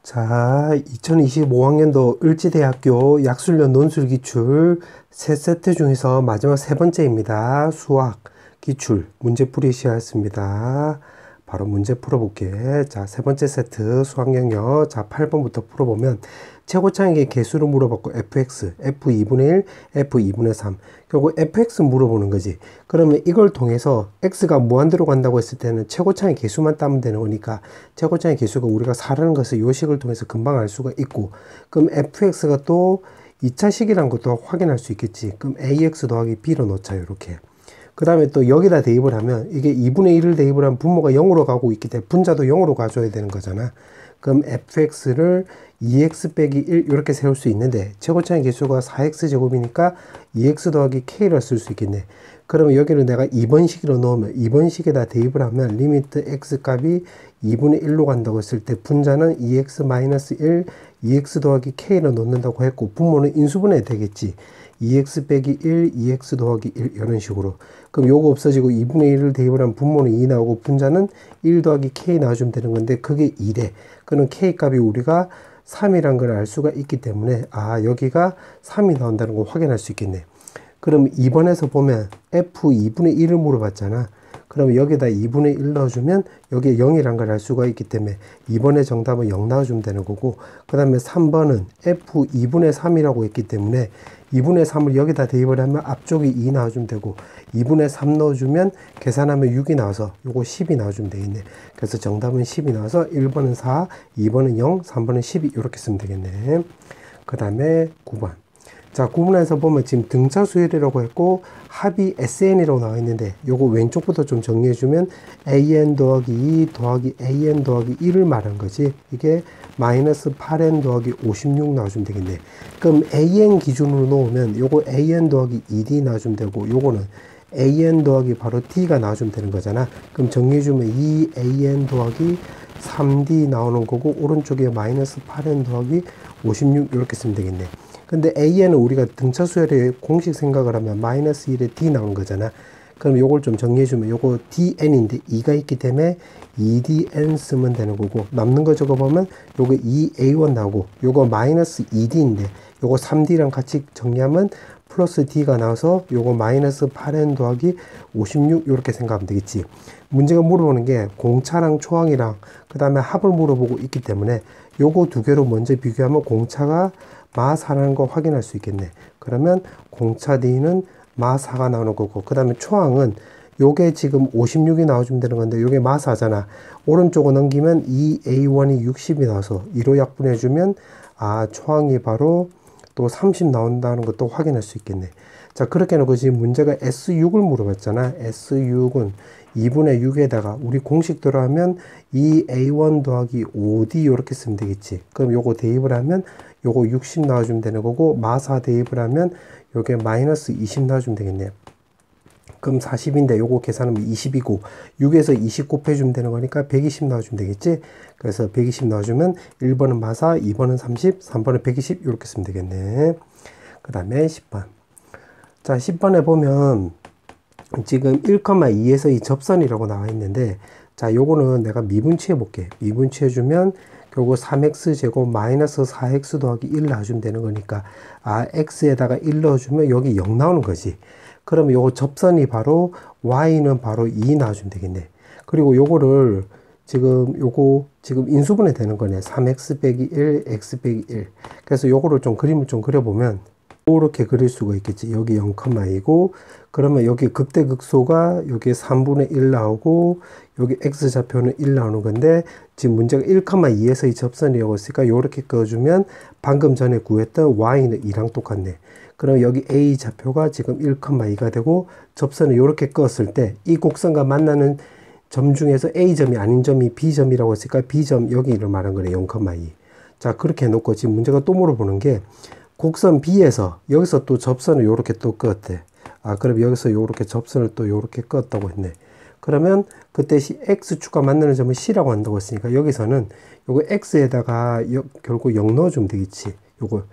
자, 2025학년도 을지대학교 약술련 논술기출 3세트 중에서 마지막 3번째입니다. 수학 기출 문제풀이 시작했습니다. 바로 문제 풀어볼게. 자, 3번째 세트 수학 영역. 자, 8번부터 풀어보면 최고차익의 개수를 물어봤고 fx, f2분의 1, f2분의 3. 결국 fx 물어보는 거지. 그러면 이걸 통해서 x가 무한대로 간다고 했을 때는 최고차익 개수만 따면 되는 거니까 최고차익 개수가 우리가 4라는 것을 이 식을 통해서 금방 알 수가 있고 그럼 fx가 또 2차식이란 것도 확인할 수 있겠지. 그럼 ax 더하기 b로 놓자 이렇게. 그 다음에 또 여기다 대입을 하면 이게 2분의 1을 대입을 하면 분모가 0으로 가고 있기 때문에 분자도 0으로 가줘야 되는 거잖아. 그럼 fx를 2x 빼기 1 이렇게 세울 수 있는데 최고차의 개수가 4x 제곱이니까 2x 더하기 k를 쓸 수 있겠네. 그러면 여기를 내가 2번식으로 넣으면 2번식에다 대입을 하면 리미트 x 값이 2분의 1로 간다고 했을 때 분자는 2x-1 2x 더하기 k를 넣는다고 했고 분모는 인수분해 되겠지. 2x 빼기 1 2x 더하기 1 이런 식으로. 그럼 요거 없어지고 2분의 1을 대입을 하면 분모는 2 나오고 분자는 1 더하기 k 나와주면 되는 건데 그게 2래. 그럼 k 값이 우리가 3이란 걸 알 수가 있기 때문에 아 여기가 3이 나온다는 걸 확인할 수 있겠네. 그럼 2번에서 보면 f 2분의 1을 물어봤잖아. 그럼 여기다 2분의 1 넣어주면 여기에 0이란 걸 알 수가 있기 때문에 2번의 정답은 0 넣어주면 되는 거고 그 다음에 3번은 f 2분의 3이라고 했기 때문에 2분의 3을 여기다 대입을 하면 앞쪽이 2 나와주면 되고 2분의 3 넣어주면 계산하면 6이 나와서 요거 10이 나와주면 되겠네. 그래서 정답은 10이 나와서 1번은 4, 2번은 0, 3번은 12 이렇게 쓰면 되겠네. 그 다음에 9번. 자, 9번에서 보면 지금 등차 수열이라고 했고 합이 SN이라고 나와 있는데 요거 왼쪽부터 좀 정리해주면 AN 더하기 2 더하기 AN 더하기 1을 말한 거지. 이게 마이너스 8N 더하기 56 나와주면 되겠네. 그럼 AN 기준으로 놓으면 요거 AN 더하기 2D 나와주면 되고 요거는 AN 더하기 바로 D가 나와주면 되는 거잖아. 그럼 정리해주면 2AN 더하기 3D 나오는 거고 오른쪽에 마이너스 8N 더하기 56 이렇게 쓰면 되겠네. 근데 AN은 우리가 등차 수열의 공식 생각을 하면 마이너스 1에 D 나오는 거잖아. 그럼 요걸 좀 정리해주면 요거 DN인데 2가 있기 때문에 2DN 쓰면 되는 거고 남는 거 적어보면 요거 2A1 나오고 요거 마이너스 2D인데 요거 3D랑 같이 정리하면 플러스 D가 나와서 요거 마이너스 8N 더하기 56 이렇게 생각하면 되겠지. 문제가 물어보는 게 공차랑 초항이랑 그 다음에 합을 물어보고 있기 때문에 요거 두 개로 먼저 비교하면 공차가 마 4라는 거 확인할 수 있겠네. 그러면 공차 D는 마 4가 나오는 거고 그 다음에 초항은 요게 지금 56이 나와주면 되는 건데 요게 마 4잖아. 오른쪽으로 넘기면 2A1이 60이 나와서 2로 약분해주면 아 초항이 바로 또 30 나온다는 것도 확인할 수 있겠네. 자 그렇게 해놓고 지금 문제가 S6을 물어봤잖아. S6은 2분의 6에다가 우리 공식대로 하면 2A1 더하기 5D 이렇게 쓰면 되겠지. 그럼 요거 대입을 하면 요거 60 나와주면 되는 거고 마4 대입을 하면 요게 마이너스 20 나와주면 되겠네. 그럼 40인데 요거 계산하면 20이고 6에서 20 곱해주면 되는 거니까 120 나와주면 되겠지. 그래서 120 나와주면 1번은 마4, 2번은 30, 3번은 120 이렇게 쓰면 되겠네. 그 다음에 10번. 자 10번에 보면 지금 1,2에서 이 접선이라고 나와 있는데 자 요거는 내가 미분치해 볼게. 미분치해 주면 결국 3x 제곱 마이너스 4x 더하기 1 나와주면 되는 거니까 아 x에다가 1 넣어주면 여기 0 나오는 거지. 그러면 요거 접선이 바로 y는 바로 2 나와주면 되겠네. 그리고 요거를 지금 요거 지금 인수분해 되는 거네. 3x 빼기 1 x 빼기 1. 그래서 요거를 좀 그림을 좀 그려보면 이렇게 그릴 수가 있겠지. 여기 0,2고 그러면 여기 극대극소가 여기 3분의 1 나오고 여기 x좌표는 1 나오는 건데 지금 문제가 1,2에서 이 접선이라고 했으니까 이렇게 그어주면 방금 전에 구했던 y는 2랑 똑같네. 그럼 여기 a 좌표가 지금 1,2가 되고 접선을 이렇게 그었을 때 이 곡선과 만나는 점 중에서 a점이 아닌 점이 b점이라고 했으니까 b점 여기를 말한 거네. 0,2. 자 그렇게 해놓고 지금 문제가 또 물어보는 게 곡선 B에서 여기서 또 접선을 요렇게 또 그었대. 아, 그럼 여기서 요렇게 접선을 또 요렇게 그었다고 했네. 그러면 그때 X축과 만나는 점은 C라고 한다고 했으니까 여기서는 요거 X에다가 결국 0 넣어주면 되겠지. 요거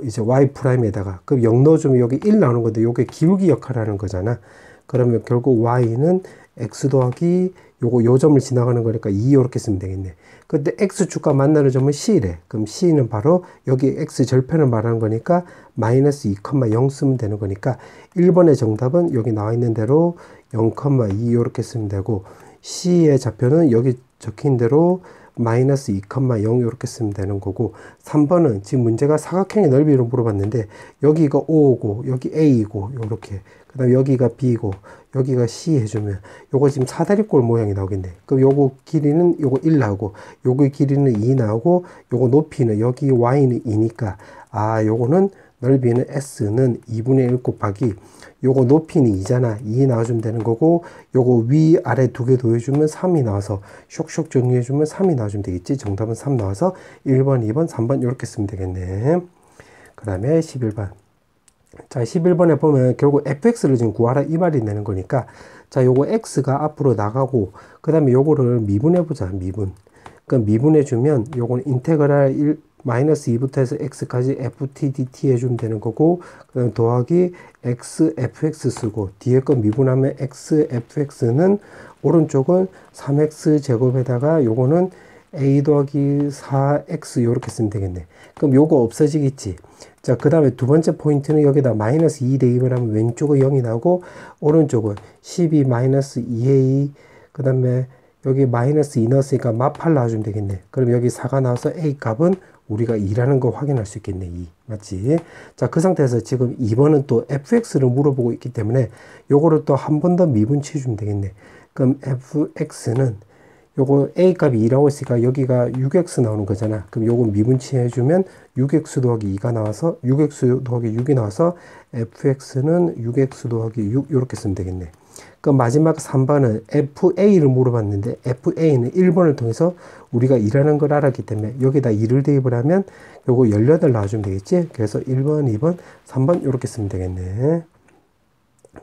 이제 Y'에다가. 그럼 0 넣어주면 여기 1 나오는 건데 요게 기울기 역할을 하는 거잖아. 그러면 결국 Y는 X 더하기 요거 요 점을 지나가는 거니까 2 이렇게 쓰면 되겠네. 근데 X축과 만나는 점은 C래. 그럼 C는 바로 여기 X 절편을 말하는 거니까 마이너스 2,0 쓰면 되는 거니까 1번의 정답은 여기 나와 있는 대로 0,2 이렇게 쓰면 되고 C의 좌표는 여기 적힌 대로 마이너스 2,0 이렇게 쓰면 되는 거고 3번은 지금 문제가 사각형의 넓이로 물어봤는데 여기가 O고 여기 A고 요렇게 그 다음에 여기가 B고 여기가 C 해주면 요거 지금 사다리꼴 모양이 나오겠네. 그럼 요거 길이는 요거 1 나오고 요거 길이는 2 나오고 요거 높이는 여기 Y는 2니까 아 요거는 넓이는 s는 2분의 1 곱하기 요거 높이는 2잖아. 2 나와주면 되는 거고 요거 위아래 두 개 더해주면 3이 나와서 쇽쇽 정리해주면 3이 나와주면 되겠지. 정답은 3 나와서 1번, 2번, 3번 이렇게 쓰면 되겠네. 그 다음에 11번. 자, 11번에 보면 결국 fx를 지금 구하라 이 말이 되는 거니까 자, 요거 x가 앞으로 나가고 그 다음에 요거를 미분해보자. 미분. 그럼 미분해주면 요거는 인테그랄 1 마이너스 2부터 해서 x까지 ft dt 해주면 되는 거고 그다음 더하기 x fx 쓰고 뒤에 거 미분하면 x fx는 오른쪽은 3x 제곱에다가 요거는 a 더하기 4x 요렇게 쓰면 되겠네. 그럼 요거 없어지겠지. 자, 그 다음에 두 번째 포인트는 여기다 마이너스 2 대입을 하면 왼쪽은 0이 나오고 오른쪽은 12 마이너스 2a 그 다음에 여기 마이너스 2 넣었으니까 마팔 나와주면 되겠네. 그럼 여기 4가 나와서 a 값은 우리가 2라는 거 확인할 수 있겠네. 2. 맞지? 자, 그 상태에서 지금 2번은 또 fx를 물어보고 있기 때문에 요거를 또 한 번 더 미분치해 주면 되겠네. 그럼 fx는 요거 a 값이 2라고 했으니까 여기가 6x 나오는 거잖아. 그럼 요거 미분치해 주면 6x 더하기 2가 나와서 6x 더하기 6이 나와서 fx는 6x 더하기 6 이렇게 쓰면 되겠네. 그럼 마지막 3번은 FA를 물어봤는데 FA는 1번을 통해서 우리가 2라는 걸 알았기 때문에 여기다 2를 대입을 하면 요거 18 나와주면 되겠지. 그래서 1번, 2번, 3번 이렇게 쓰면 되겠네.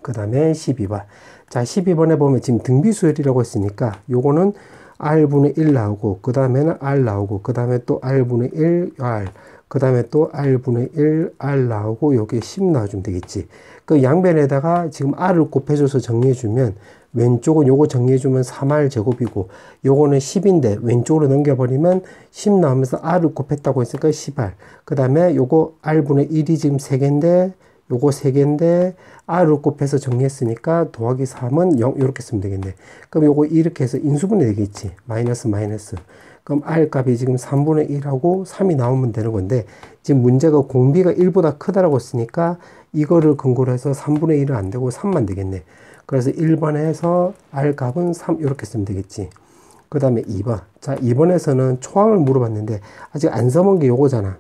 그 다음에 12번. 자, 12번에 보면 지금 등비수열이라고 했으니까 요거는 R분의 1 나오고 그 다음에는 R 나오고 그 다음에 또 R분의 1 R 그 다음에 또 R분의 1 R 나오고 여기에 10 나와주면 되겠지. 그 양변에다가 지금 R을 곱해줘서 정리해주면 왼쪽은 요거 정리해주면 3R 제곱이고 요거는 10인데 왼쪽으로 넘겨버리면 10 나오면서 R을 곱했다고 했으니까 10R 그 다음에 요거 R분의 1이 지금 3개인데 요거 3개인데 R을 곱해서 정리했으니까 더하기 3은 0 이렇게 쓰면 되겠네. 그럼 요거 이렇게 해서 인수분해 되겠지. 마이너스 마이너스. 그럼 R 값이 지금 3분의 1하고 3이 나오면 되는 건데 지금 문제가 공비가 1보다 크다라고 했으니까 이거를 근거로 해서 3분의 1은 안 되고 3만 되겠네. 그래서 1번에서 R 값은 3 이렇게 쓰면 되겠지. 그 다음에 2번. 자, 2번에서는 초항을 물어봤는데 아직 안 써본 게 요거잖아.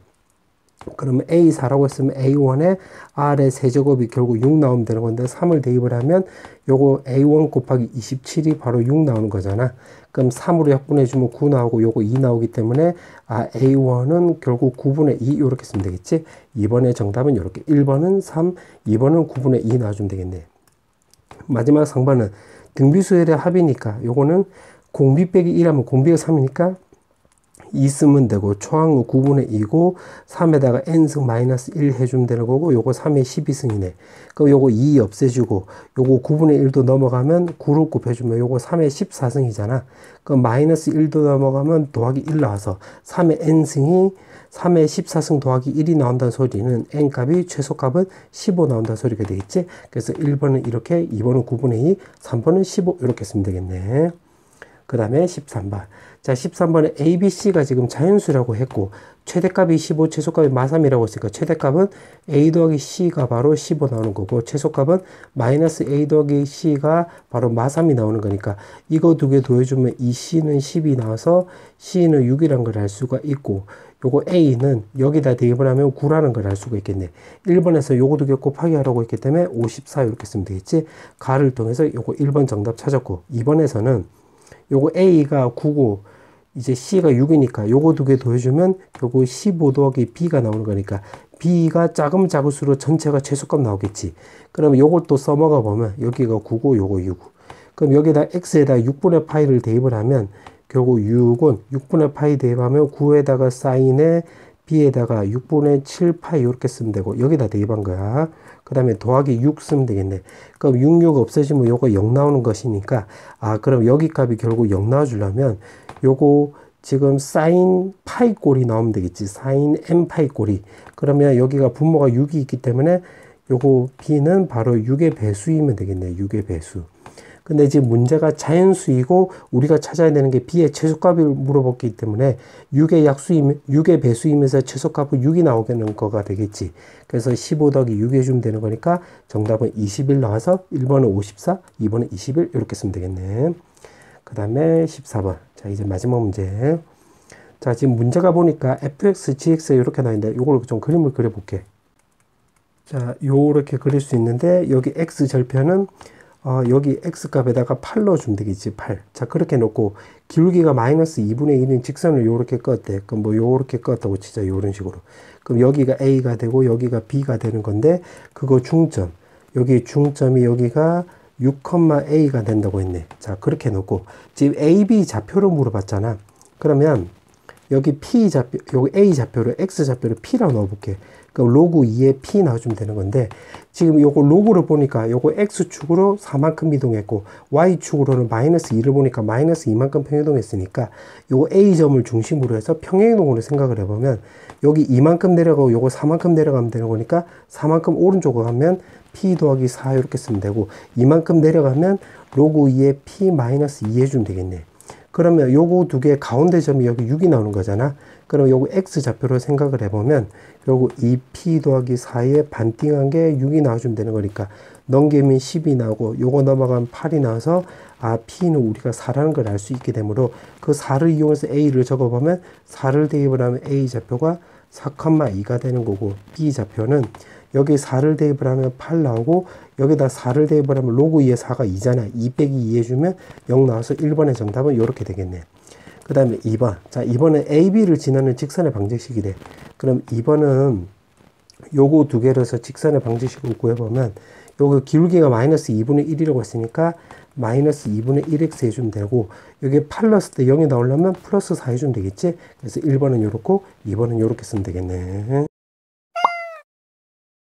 그러면 A4라고 했으면 A1에 R의 세제곱이 결국 6 나오면 되는 건데 3을 대입을 하면 요거 A1 곱하기 27이 바로 6 나오는 거잖아. 그럼 3으로 약분해주면 9 나오고 요거 2 나오기 때문에 A1은 결국 9분의 2 이렇게 쓰면 되겠지. 2번의 정답은 이렇게 1번은 3, 2번은 9분의 2 나와주면 되겠네. 마지막 상반은 등비수열의 합이니까 요거는 공비 빼기 1하면 공비가 3이니까 2 쓰면 되고 초항은 9분의 2고 3에다가 n승 마이너스 1 해주면 되는 거고 요거 3의 12승이네. 그럼 요거 2 없애주고 요거 9분의 1도 넘어가면 9를 곱해주면 요거 3의 14승이잖아. 그럼 마이너스 1도 넘어가면 더하기 1 나와서 3의 n승이 3의 14승 더하기 1이 나온다는 소리는 n값이 최소값은 15 나온다는 소리가 되겠지. 그래서 1번은 이렇게 2번은 9분의 2 3번은 15 이렇게 쓰면 되겠네. 그 다음에 13번. 자, 13번에 A, B, C가 지금 자연수라고 했고 최대값이 15, 최소값이 마삼이라고 했으니까 최대값은 A 더하기 C가 바로 15 나오는 거고 최소값은 마이너스 A 더하기 C가 바로 마삼이 나오는 거니까 이거 두 개 더해주면 이 C는 10이 나와서 C는 6이라는 걸 알 수가 있고 요거 A는 여기다 대입을 하면 9라는 걸 알 수가 있겠네. 1번에서 요거 두 개 곱하기 하라고 했기 때문에 54 이렇게 쓰면 되겠지. 가를 통해서 요거 1번 정답 찾았고 2번에서는 요거 A가 9고 이제 C가 6이니까 요거 두 개 더해주면 요거 15 더하기 B가 나오는 거니까 B가 작으면 작을수록 전체가 최소값 나오겠지. 그러면 요걸 또 써먹어 보면 여기가 9고 요거 6. 그럼 여기다 X에다 6분의 파이를 대입을 하면 결국 6은 6분의 파이 대입하면 9에다가 사인에 B에다가 6분의 7파이 이렇게 쓰면 되고 여기다 대입한 거야. 그 다음에 더하기 6 쓰면 되겠네. 그럼 6, 6 없애지면 요거 0 나오는 것이니까 그럼 여기 값이 결국 0 나와주려면 요거 지금 사인 파이 꼴이 나오면 되겠지. 사인 n 파이 꼴이. 그러면 여기가 분모가 6이 있기 때문에 요거 B는 바로 6의 배수이면 되겠네. 6의 배수. 근데 지금 문제가 자연수이고 우리가 찾아야 되는 게 B의 최소값을 물어봤기 때문에 6의 배수이면서 최소값은 6이 나오는 거가 되겠지. 그래서 15 더하기 6 해주면 되는 거니까 정답은 21 나와서 1번은 54, 2번은 21 이렇게 쓰면 되겠네. 그 다음에 14번. 자, 이제 마지막 문제. 자, 지금 문제가 보니까 fx, gx 이렇게 나있는데 이걸 좀 그림을 그려볼게. 자, 요렇게 그릴 수 있는데 여기 x절편은 여기 x값에다가 8 넣어주면 되겠지. 8. 자, 그렇게 놓고 기울기가 마이너스 2분의 1인 직선을 요렇게 껐대. 그럼 뭐 요렇게 껐다고 치자. 요런 식으로. 그럼 여기가 a가 되고 여기가 b가 되는 건데 그거 중점. 여기 중점이 여기가 6,a가 된다고 했네. 자, 그렇게 놓고 지금 AB 좌표로 물어봤잖아. 그러면 여기 P 좌표, 여기 A 좌표를 X 좌표를 P라고 넣어볼게. 그럼 로그 2에 P 나와주면 되는 건데 지금 요거 로그를 보니까 요거 X축으로 4만큼 이동했고 Y축으로는 마이너스 2를 보니까 마이너스 2만큼 평행이동했으니까 요거 A점을 중심으로 해서 평행이동으로 생각을 해보면 여기 2만큼 내려가고 요거 4만큼 내려가면 되는 거니까 4만큼 오른쪽으로 가면 P 더하기 4 이렇게 쓰면 되고 2만큼 내려가면 로그 2에 P 마이너스 2 해주면 되겠네. 그러면 요거 두 개 가운데 점이 여기 6이 나오는 거잖아. 그럼 요거 x 좌표로 생각을 해보면 요거 2p 더하기 4에 반띵한 게 6이 나와주면 되는 거니까 넘기면 10이 나오고 요거 넘어가면 8이 나와서 아 p는 우리가 4라는 걸 알 수 있게 되므로 그 4를 이용해서 a를 적어보면 4를 대입을 하면 a 좌표가 4,2가 되는 거고 b 좌표는 여기 4를 대입을 하면 8 나오고 여기다 4를 대입을 하면 로그 2에 4가 2잖아. 2 빼기 2 해주면 0 나와서 1번의 정답은 이렇게 되겠네. 그 다음에 2번. 자, 2번은 AB를 지나는 직선의 방정식이래. 그럼 2번은 요거 두 개를 해서 직선의 방정식을 구해보면 요거 기울기가 마이너스 2분의 1이라고 했으니까 마이너스 2분의 1x 해주면 되고 여기 8 넣었을 때 0이 나오려면 플러스 4 해주면 되겠지. 그래서 1번은 요렇고 2번은 요렇게 쓰면 되겠네.